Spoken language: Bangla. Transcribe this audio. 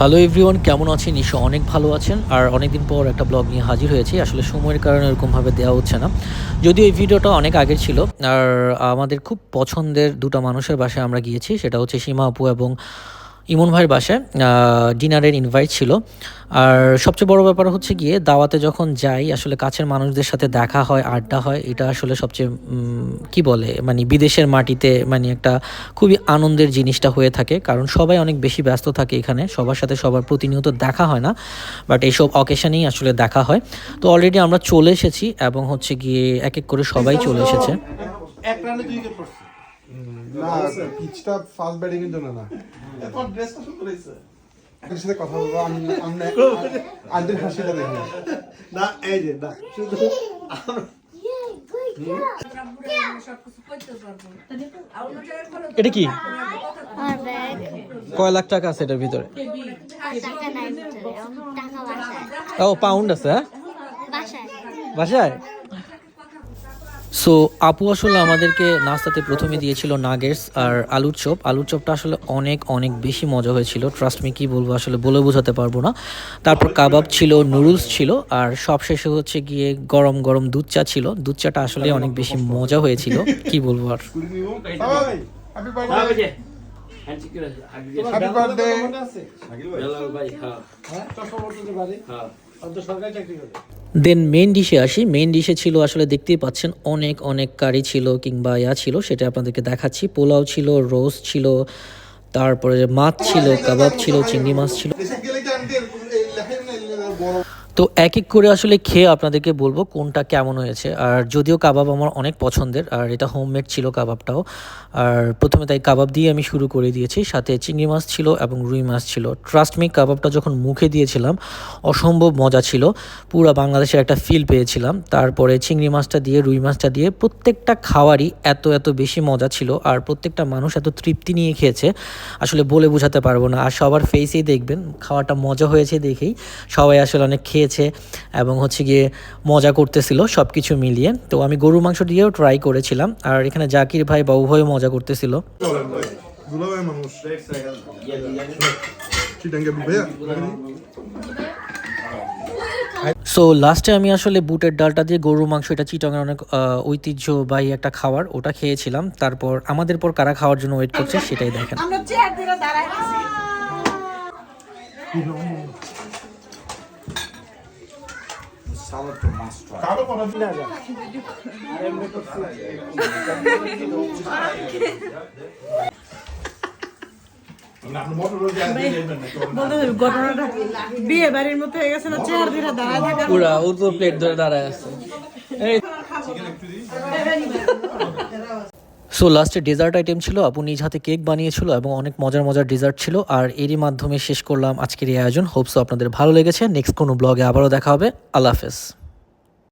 হ্যালো এভরিওয়ান, কেমন আছেন? নিশ্চয় অনেক ভালো আছেন। আর অনেকদিন পর একটা ব্লগ নিয়ে হাজির হয়েছি। আসলে সময়ের কারণে এরকমভাবে দেওয়া হচ্ছে না। যদিও এই ভিডিওটা অনেক আগের ছিল। আর আমাদের খুব পছন্দের দুটো মানুষের বাসায় আমরা গিয়েছি। সেটা হচ্ছে সীমা আপু এবং ইমন ভাইয়ের বাসায় ডিনারের ইনভাইট ছিল। আর সবচেয়ে বড় ব্যাপার হচ্ছে গিয়ে দাওয়াতে যখন যাই আসলে কাছের মানুষদের সাথে দেখা হয়, আড্ডা হয়। এটা আসলে সবচেয়ে কি বলে মানে বিদেশের মাটিতে মানে একটা খুবই আনন্দের জিনিসটা হয়ে থাকে। কারণ সবাই অনেক বেশি ব্যস্ত থাকে এখানে। সবার সাথে সবার প্রতিনিয়ত দেখা হয় না। বাট এইসব অকেশনেই আসলে দেখা হয়। তো অলরেডি আমরা চলে এসেছি এবং হচ্ছে গিয়ে এক এক করে সবাই চলে এসেছে। এক রানে 2 উইকেট পড়ছে। না পিচটা ফাস্ট ব্যাটিং এর জন্য না। এখন ড্রেসটা সুন্দর হইছে। আপনার সাথে কথা বলবো আমি আন্টির হাসিটা দেখি না এই যে না শুধু এটা কি আমার ব্যাগ কয় লাখ টাকা আছে এটার ভিতরে? টাকা নাই ভিতরে টাকা বাসায় ও পাউন্ড আছে, হ্যাঁ বাসায় বাসায়। সো আপু আসলে আমাদেরকে নাস্তাতে প্রথমে দিয়েছিল নাগেটস আর আলুর চপ। আলুর চপটা আসলে অনেক অনেক বেশি মজা হয়েছিল। ট্রাস্ট মি, কি বলবো আসলে বলে বোঝাতে পারবো না। তারপর কাবাব ছিল, নুডলস ছিল, আর সবশেষে হচ্ছে গিয়ে গরম গরম দুধ চা ছিল। দুধ চাটা আসলে অনেক বেশি মজা হয়েছিল, কি বলবো আর। Happy birthday happy birthday then main ডিশে আসি। মেইন ডিশে ছিল আসলে দেখতেই পাচ্ছেন অনেক অনেক কারি ছিল কিংবা ছিল, সেটা আপনাদেরকে দেখাচ্ছি। পোলাও ছিল, রোস্ট ছিল, তারপরে মাছ ছিল, কাবাব ছিল, চিংড়ি মাছ ছিল। দেশে গেলে কি আন্টির এই লেখাই না বড় তো এক এক করে আসলে খেয়ে আপনাদেরকে বলবো কোনটা কেমন হয়েছে। আর যদিও কাবাব আমার অনেক পছন্দের, আর এটা হোমমেড ছিল কাবাবটাও। আর প্রথমে তাই কাবাব দিয়ে আমি শুরু করে দিয়েছি, সাথে চিংড়ি মাছ ছিল এবং রুই মাছ ছিল। ট্রাস্ট মি, কাবাবটা যখন মুখে দিয়েছিলাম অসম্ভব মজা ছিল। পুরো বাংলাদেশের একটা ফিল পেয়েছিলাম। তারপরে চিংড়ি মাছটা দিয়ে, রুই মাছটা দিয়ে প্রত্যেকটা খাওয়ারই এত এত বেশি মজা ছিল। আর প্রত্যেকটা মানুষ এত তৃপ্তি নিয়ে খেয়েছে আসলে বলে বোঝাতে পারবো না। আর সবার ফেসেই দেখবেন খাওয়াটা মজা হয়েছে দেখেই সবাই আসলে অনেক খেয়েছে এবং হচ্ছে গিয়ে মজা করতেছিল সব কিছু মিলিয়ে। তো আমি গরু মাংস দিয়েও ট্রাই করেছিলাম। আর এখানে জাকির ভাই বা উভয় মজা করতেছিল। দুলাভাই মানুষ চিটাঙ্গে ভাইয়া সো লাস্টে আমি আসলে বুটের ডালটা দিয়ে গরুর মাংস, এটা চিটাগাংয়ের অনেক ঐতিহ্যবাহী একটা খাবার, ওটা খেয়েছিলাম। তারপর আমাদের পর কারা খাওয়ার জন্য ওয়েট করছে সেটাই দেখেন। আমরা চেয়ার ধরে দাঁড়াইছি কারো কথা না যা ঘটনাটা বিয়ে বাড়ির মতো হয়ে গেছে না, চেয়ার ধরে দাঁড়ায় থাকা। পুরা ও তো প্লেট ধরে দাঁড়ায় আছে। সো লাস্টে ডেজার্ট আইটেম ছিল। আপু নিজ হাতে কেক বানিয়েছিল এবং অনেক মজার মজার ডেজার্ট ছিল। আর এরই মাধ্যমে শেষ করলাম আজকের এই আয়োজন। হোপসো আপনাদের ভালো লেগেছে। নেক্সট কোনো ব্লগে আবারও দেখা হবে। আল্লাহ হাফেজ।